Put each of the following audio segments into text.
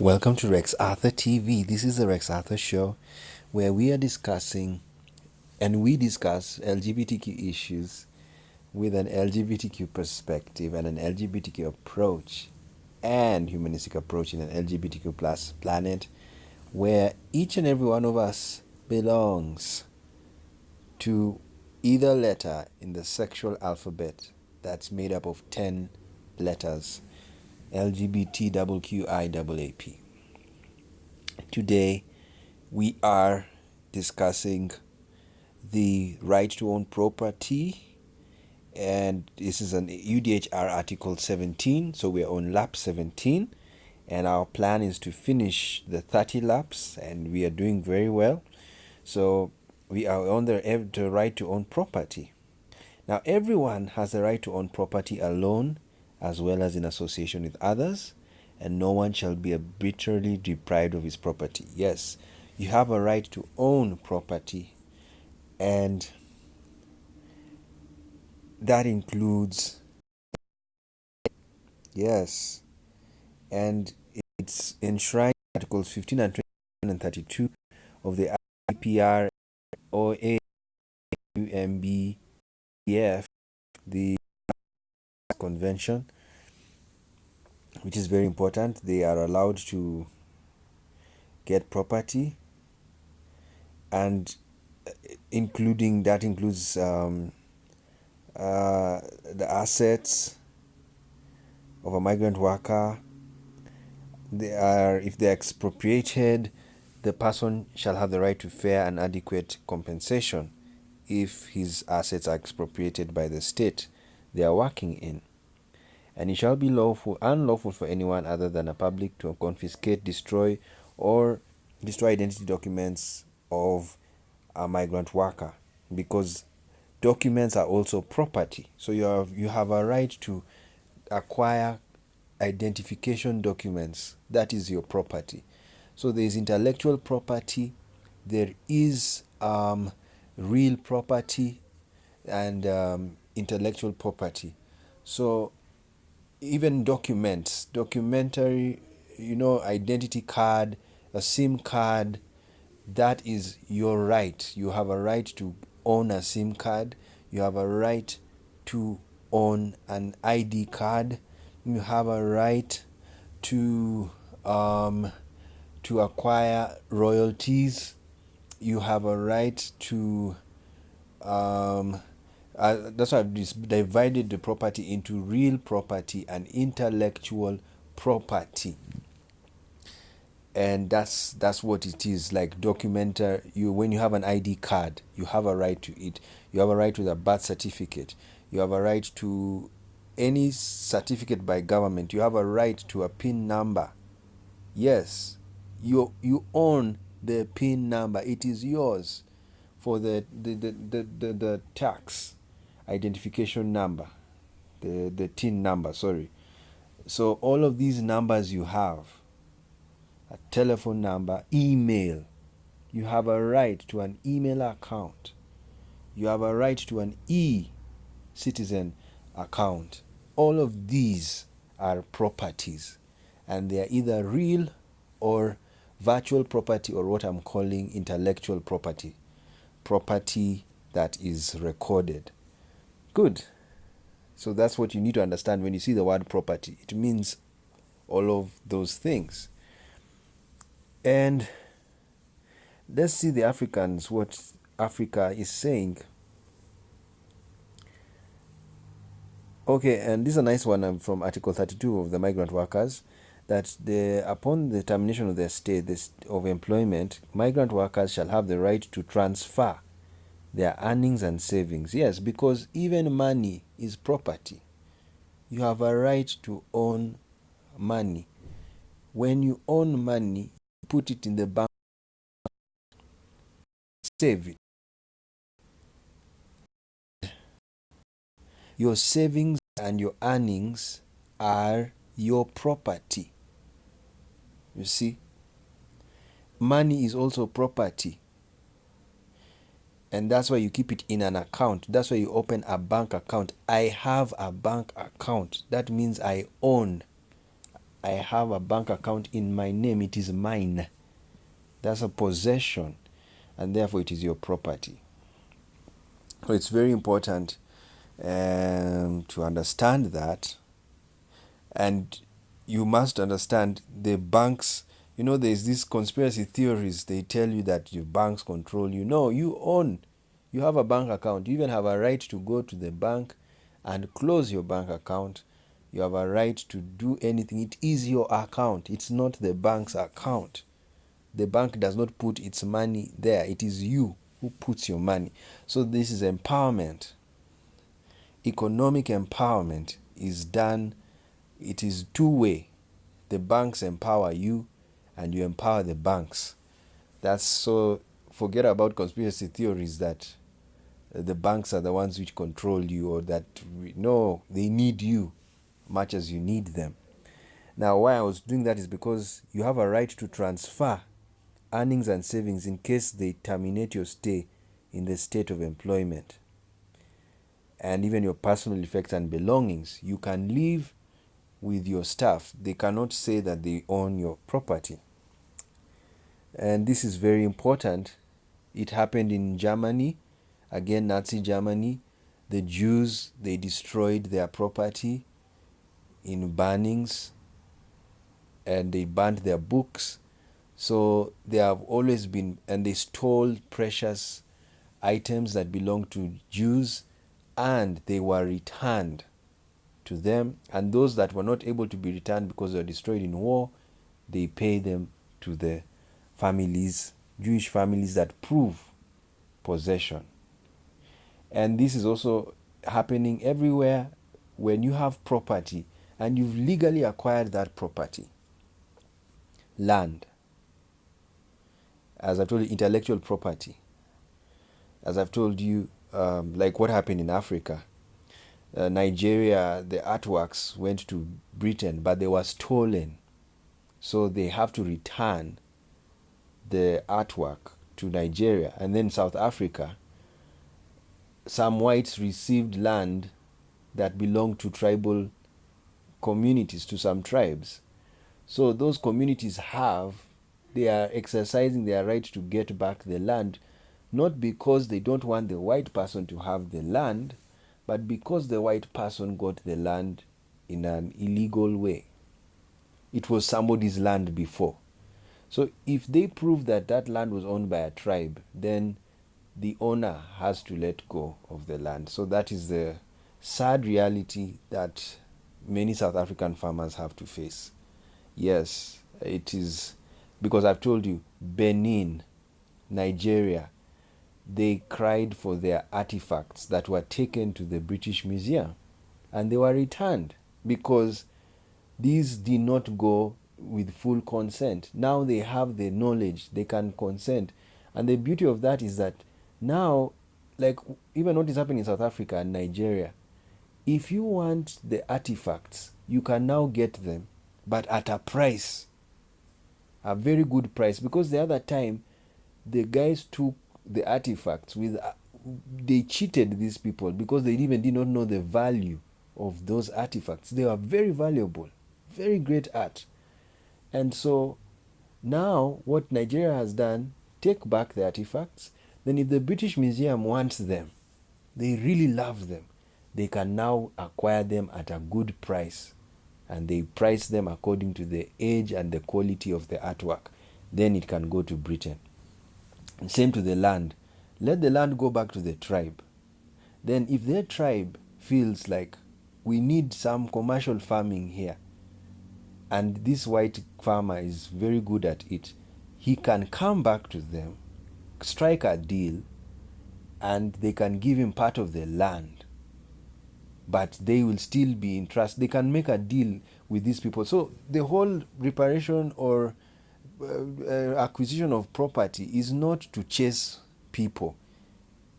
Welcome to Rex Arthur TV. This is the Rex Arthur Show where we are discussing and we discuss LGBTQ issues with an LGBTQ perspective and an LGBTQ approach and humanistic approach in an LGBTQ plus planet where each and every one of us belongs to either letter in the sexual alphabet that's made up of 10 letters. LGBTQIAAP. Today, we are discussing the right to own property, and this is an UDHR Article 17, so we're on lap 17, and our plan is to finish the 30 laps, and we are doing very well. So we are on the right to own property. Now, everyone has the right to own property alone as well as in association with others, and no one shall be arbitrarily deprived of his property. Yes, you have a right to own property, and that includes, yes, and it's enshrined in Articles 15 and 21 and 32 of the IPR OA UMBF, the Convention, which is very important. They are allowed to get property, and includes the assets of a migrant worker. If they are expropriated, the person shall have the right to fair and adequate compensation if his assets are expropriated by the state they are working in. And it shall be unlawful for anyone other than a public to confiscate, destroy, or destroy identity documents of a migrant worker, because documents are also property. So you have a right to acquire identification documents. That is your property. So there is intellectual property, there is real property, and intellectual property. So even documentary, identity card, a SIM card, that is your right. You have a right to own a SIM card. You have a right to own an ID card. You have a right to acquire royalties. You have a right to that's why I've divided the property into real property and intellectual property, and that's what it is. Like when you have an ID card, you have a right to it. You have a right to the birth certificate. You have a right to any certificate by government. You have a right to a PIN number. Yes, you own the PIN number. It is yours for the tax identification number, the TIN number, sorry. So all of these numbers you have, a telephone number, email, you have a right to an email account. You have a right to an e-citizen account. All of these are properties, and they are either real or virtual property, or what I'm calling intellectual property that is recorded. Good. So that's what you need to understand when you see the word property. It means all of those things. And let's see the Africans, what Africa is saying. Okay, and this is a nice one from Article 32 of the Migrant Workers, that upon the termination of their stay of employment, migrant workers shall have the right to transfer their earnings and savings. Yes, because even money is property. You have a right to own money. When you own money, you put it in the bank, save it. Your savings and your earnings are your property. You see, money is also property. And that's why you keep it in an account. That's why you open a bank account. I have a bank account. That means I own I have a bank account in my name. It is mine. That's a possession, and therefore it is your property. So it's very important to understand that, and you must understand the banks. There's these conspiracy theories. They tell you that your banks control you. No, you have a bank account. You even have a right to go to the bank and close your bank account. You have a right to do anything. It is your account. It's not the bank's account. The bank does not put its money there. It is you who puts your money. So this is empowerment. Economic empowerment is done. It is two-way. The banks empower you and you empower the banks. Forget about conspiracy theories that the banks are the ones which control you, or that no, they need you much as you need them. Now, why I was doing that is because you have a right to transfer earnings and savings in case they terminate your stay in the state of employment, and even your personal effects and belongings. You can leave with your staff. They cannot say that they own your property. And this is very important. It happened in Germany, again Nazi Germany. The Jews, they destroyed their property in burnings, and they burned their books. So they have always been, and they stole precious items that belonged to Jews, and they were returned to them. And those that were not able to be returned because they were destroyed in war, they pay them to the families, Jewish families that prove possession. And this is also happening everywhere. When you have property and you've legally acquired that property, land, as I've told you, intellectual property, as I've told you, like what happened in Africa, Nigeria, the artworks went to Britain, but they were stolen. So they have to return the artwork to Nigeria. And then South Africa, some whites received land that belonged to tribal communities, to some tribes. So those communities they are exercising their right to get back the land, not because they don't want the white person to have the land, but because the white person got the land in an illegal way. It was somebody's land before. So if they prove that that land was owned by a tribe, then the owner has to let go of the land. So that is the sad reality that many South African farmers have to face. Yes, it is, because I've told you, Benin, Nigeria, they cried for their artifacts that were taken to the British Museum, and they were returned because these did not go with full consent. Now they have the knowledge, they can consent. And the beauty of that is that now, like even what is happening in South Africa and Nigeria, if you want the artifacts, you can now get them, but at a price, a very good price. Because the other time, the guys took the artifacts they cheated these people because they even did not know the value of those artifacts. They are very valuable, very great art. And so now what Nigeria has done, take back the artifacts. Then if the British Museum wants them, they really love them, they can now acquire them at a good price, and they price them according to the age and the quality of the artwork. Then it can go to Britain. And same to the land. Let the land go back to the tribe. Then if their tribe feels like we need some commercial farming here, and this white farmer is very good at it, he can come back to them, strike a deal, and they can give him part of the land, but they will still be in trust. They can make a deal with these people. So the whole reparation or acquisition of property is not to chase people.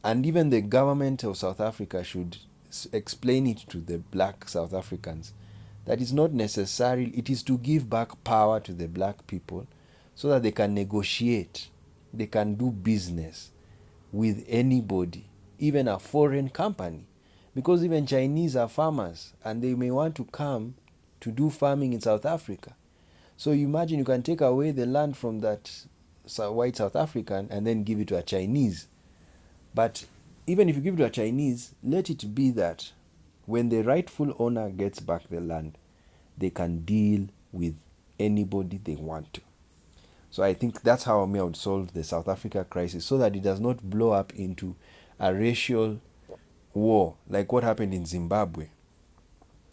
And even the government of South Africa should explain it to the black South Africans that it's not necessary. It is to give back power to the black people so that they can negotiate, they can do business with anybody, even a foreign company. Because even Chinese are farmers and they may want to come to do farming in South Africa. So you imagine you can take away the land from that white South African and then give it to a Chinese. But even if you give it to a Chinese, let it be that when the rightful owner gets back the land, they can deal with anybody they want to. So I think that's how I would solve the South Africa crisis, so that it does not blow up into a racial war like what happened in Zimbabwe.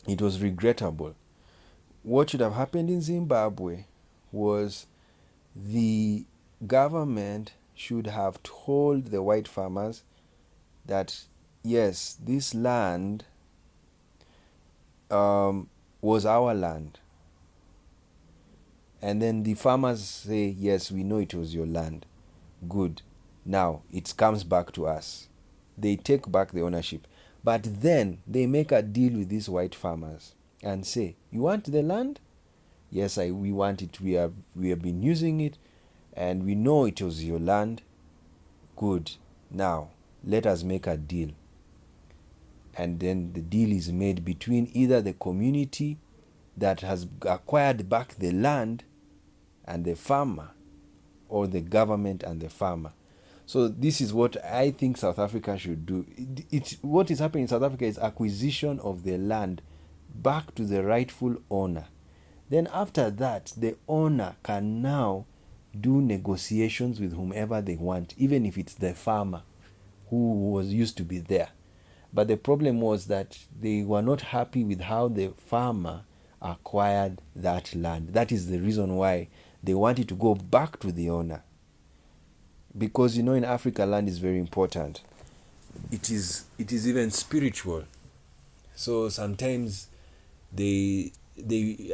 It was regrettable. What should have happened in Zimbabwe was the government should have told the white farmers that yes, this land was our land. And then the farmers say, yes, we know it was your land. Good. Now it comes back to us. They take back the ownership. But then they make a deal with these white farmers and say, you want the land? Yes, we want it. We have been using it and we know it was your land. Good. Now let us make a deal. And then the deal is made between either the community that has acquired back the land and the farmer, or the government and the farmer. So this is what I think South Africa should do. What is happening in South Africa is acquisition of the land back to the rightful owner. Then after that, the owner can now do negotiations with whomever they want, even if it's the farmer who was used to be there. But the problem was that they were not happy with how the farmer acquired that land. That is the reason why they wanted to go back to the owner. Because in Africa, land is very important. It is even spiritual. So sometimes they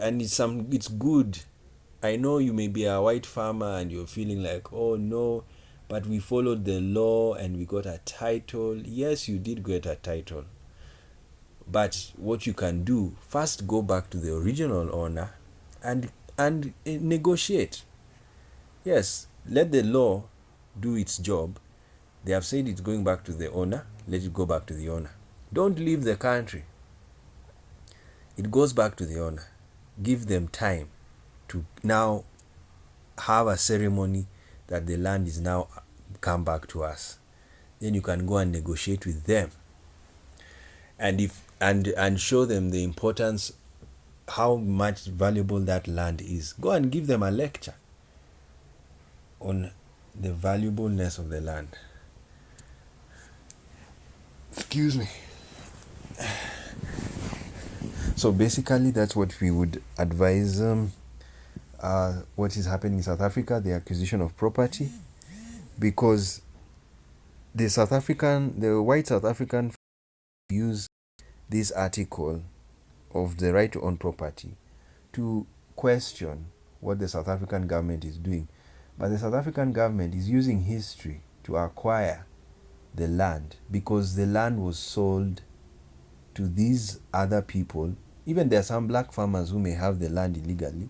and it's good. I know you may be a white farmer and you're feeling like, oh no, but we followed the law and we got a title. Yes, you did get a title. But what you can do, first go back to the original owner and negotiate. Yes, let the law do its job. They have said it's going back to the owner. Let it go back to the owner. Don't leave the country. It goes back to the owner. Give them time to now have a ceremony that the land is now come back to us. Then you can go and negotiate with them. And show them the importance, how much valuable that land is. Go and give them a lecture on the valuableness of the land. Excuse me. So basically that's what we would advise what is happening in South Africa, the acquisition of property, because the white South African use this article of the right to own property to question what the South African government is doing. But the South African government is using history to acquire the land, because the land was sold to these other people. Even there are some black farmers who may have the land illegally.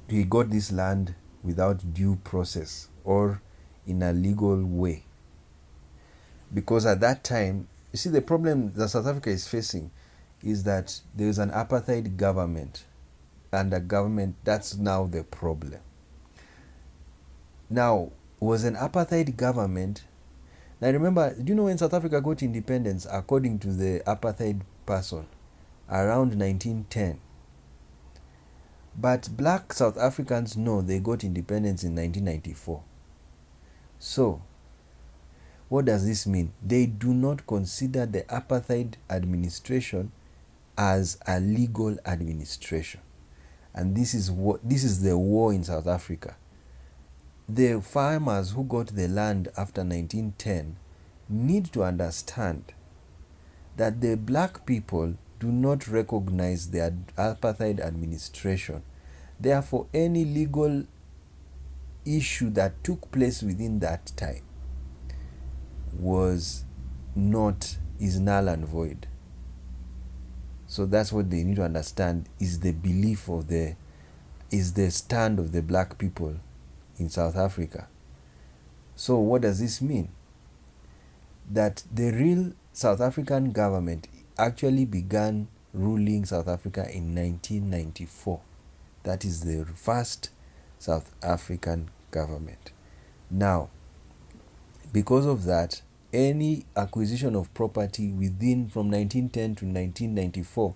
He got this land without due process or in a legal way. Because at that time, you see, the problem that South Africa is facing is that there is an apartheid government, and a government, that's now the problem. Now, was an apartheid government. Now remember, do you know when South Africa got independence, according to the apartheid person, around 1910? But black South Africans know they got independence in 1994. So, what does this mean? They do not consider the apartheid administration as a legal administration. And this is the war in South Africa. The farmers who got the land after 1910 need to understand that the black people do not recognize the apartheid administration. Therefore, any legal issue that took place within that time is null and void. So that's what they need to understand, is the belief is the stand of the black people in South Africa. So what does this mean? That the real South African government actually began ruling South Africa in 1994. That is the first South African government. Now, because of that, any acquisition of property within from 1910 to 1994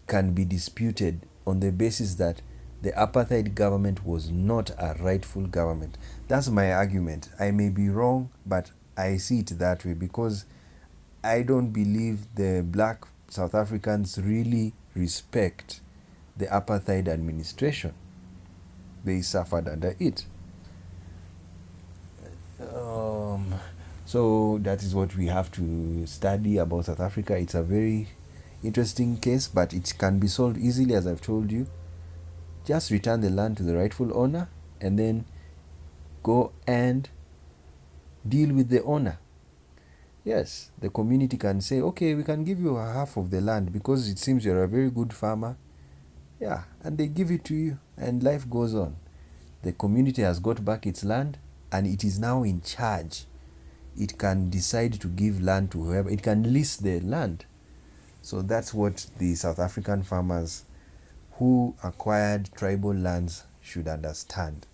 can be disputed on the basis that the apartheid government was not a rightful government. That's my argument. I may be wrong, but I see it that way because I don't believe the black South Africans really respect the apartheid administration. They suffered under it. So that is what we have to study about South Africa. It's a very interesting case, but it can be solved easily, as I've told you. Just return the land to the rightful owner and then go and deal with the owner. Yes, the community can say, okay, we can give you half of the land because it seems you're a very good farmer. Yeah, and they give it to you and life goes on. The community has got back its land and it is now in charge. It can decide to give land to whoever. It can lease the land. So that's what the South African farmers who acquired tribal lands should understand.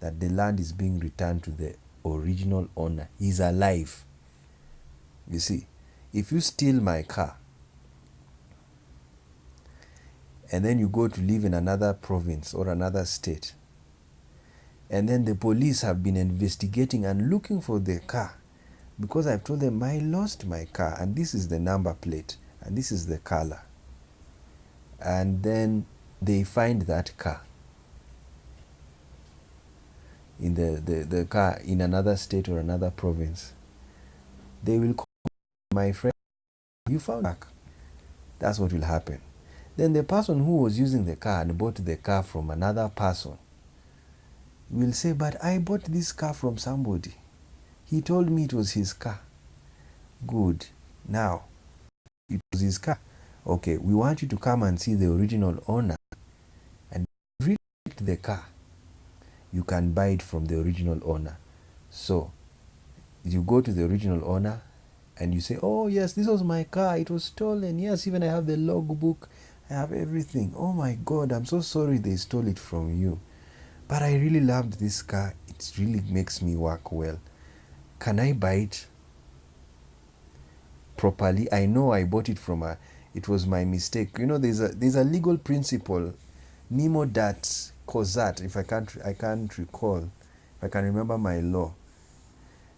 That the land is being returned to the original owner. He's alive. You see, if you steal my car and then you go to live in another province or another state, and then the police have been investigating and looking for the car because I've told them I lost my car and this is the number plate and this is the color, and then they find that car in the car in another state or another province, they will call my friend, you found back. That's what will happen. Then the person who was using the car and bought the car from another person will say, but I bought this car from somebody. He told me it was his car. Good. Now, it was his car. Okay, we want you to come and see the original owner. And if you really like the car, you can buy it from the original owner. So, you go to the original owner and you say, oh yes, this was my car. It was stolen. Yes, even I have the logbook. I have everything. Oh my God, I'm so sorry they stole it from you. But I really loved this car. It really makes me work well. Can I buy it properly? I know I bought it from it was my mistake. You know, there's a legal principle, nemo dat causat, if I can't recall, if I can remember my law.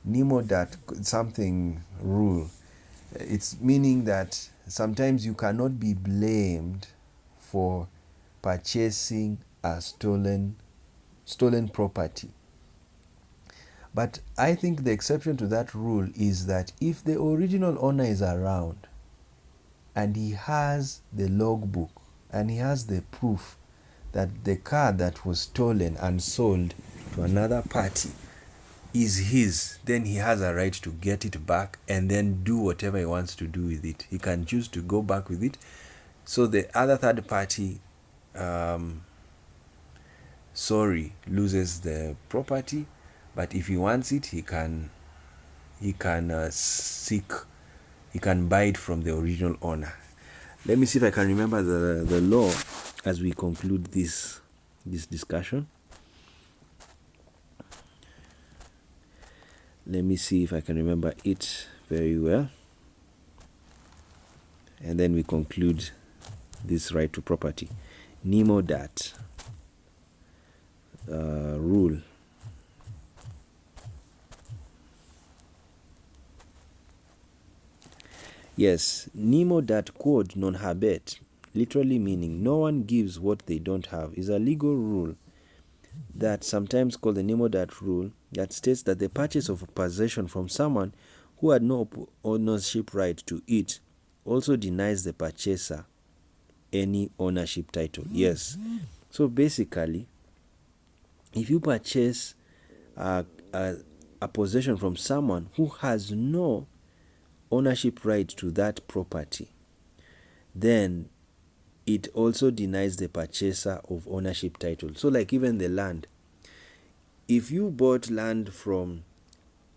Nemo dat something rule. It's meaning that sometimes you cannot be blamed for purchasing a stolen property. But I think the exception to that rule is that if the original owner is around and he has the logbook and he has the proof that the car that was stolen and sold to another party is his, then he has a right to get it back and then do whatever he wants to do with it. He can choose to go back with it. So the other third party loses the property, but if he wants it, he can buy it from the original owner. Let me see if I can remember the law as we conclude this discussion. Let me see if I can remember it very well. And then we conclude this right to property. Nemo dat rule. Yes, nemo dat quod non habet, literally meaning no one gives what they don't have, is a legal rule that sometimes called the nemo dat rule, that states that the purchase of a possession from someone who had no ownership right to it also denies the purchaser any ownership title. Yes. So basically, if you purchase a possession from someone who has no ownership right to that property, then it also denies the purchaser of ownership title. So like even the land, if you bought land from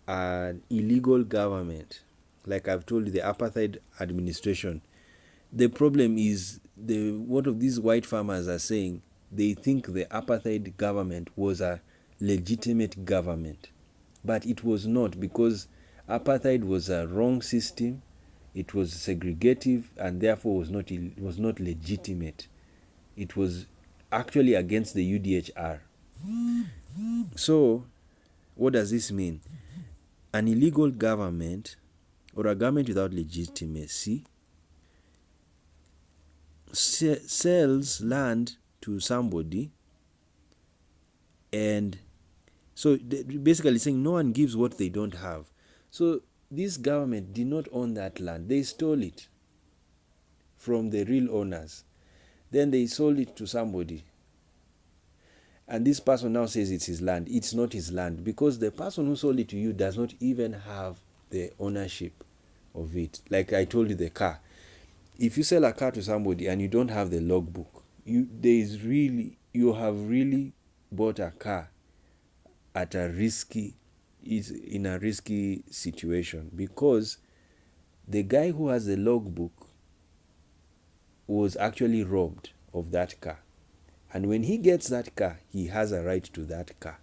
an illegal government, like I've told you, the apartheid administration, the problem is what of these white farmers are saying, they think the apartheid government was a legitimate government, but it was not, because apartheid was a wrong system. It was segregative and therefore was not legitimate. It was actually against the UDHR. So, what does this mean? An illegal government, or a government without legitimacy, sells land to somebody, and so basically saying no one gives what they don't have. So this government did not own that land. They stole it from the real owners. Then they sold it to somebody. And this person now says it's his land. It's not his land, because the person who sold it to you does not even have the ownership of it. Like I told you, the car. If you sell a car to somebody and you don't have the logbook, you have really bought a car at a risky situation, because the guy who has the logbook was actually robbed of that car. And when he gets that car, he has a right to that car,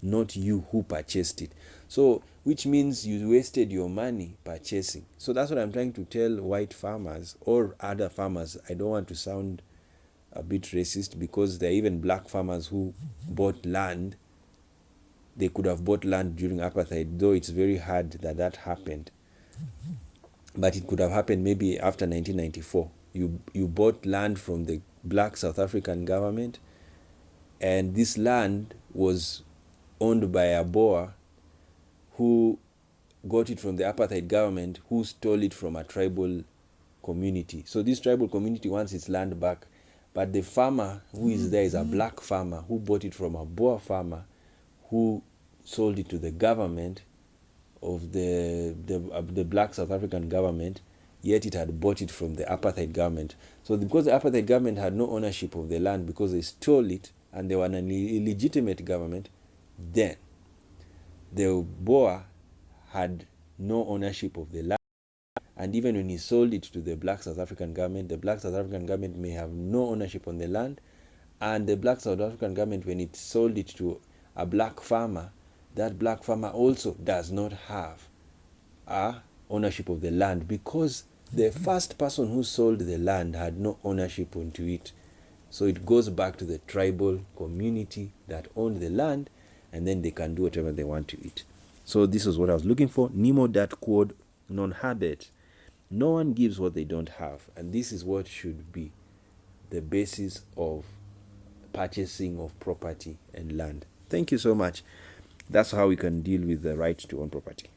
not you who purchased it. So, which means you wasted your money purchasing. So that's what I'm trying to tell white farmers or other farmers. I don't want to sound a bit racist, because there are even black farmers who bought land. They could have bought land during apartheid, though it's very hard that happened. But it could have happened maybe after 1994. You bought land from the black South African government, and this land was owned by a Boer who got it from the apartheid government, who stole it from a tribal community. So this tribal community wants its land back, but the farmer who is there is a black farmer who bought it from a Boer farmer who sold it to the government of the black South African government, yet it had bought it from the apartheid government. So because the apartheid government had no ownership of the land, because they stole it and they were an illegitimate government, then the Boer had no ownership of the land. And even when he sold it to the black South African government, the black South African government may have no ownership on the land. And the black South African government, when it sold it to a black farmer, that black farmer also does not have ownership of the land, because the first person who sold the land had no ownership onto it. So it goes back to the tribal community that owned the land, and then they can do whatever they want to it. So this is what I was looking for. Nemo dat quod non habet. No one gives what they don't have. And this is what should be the basis of purchasing of property and land. Thank you so much. That's how we can deal with the right to own property.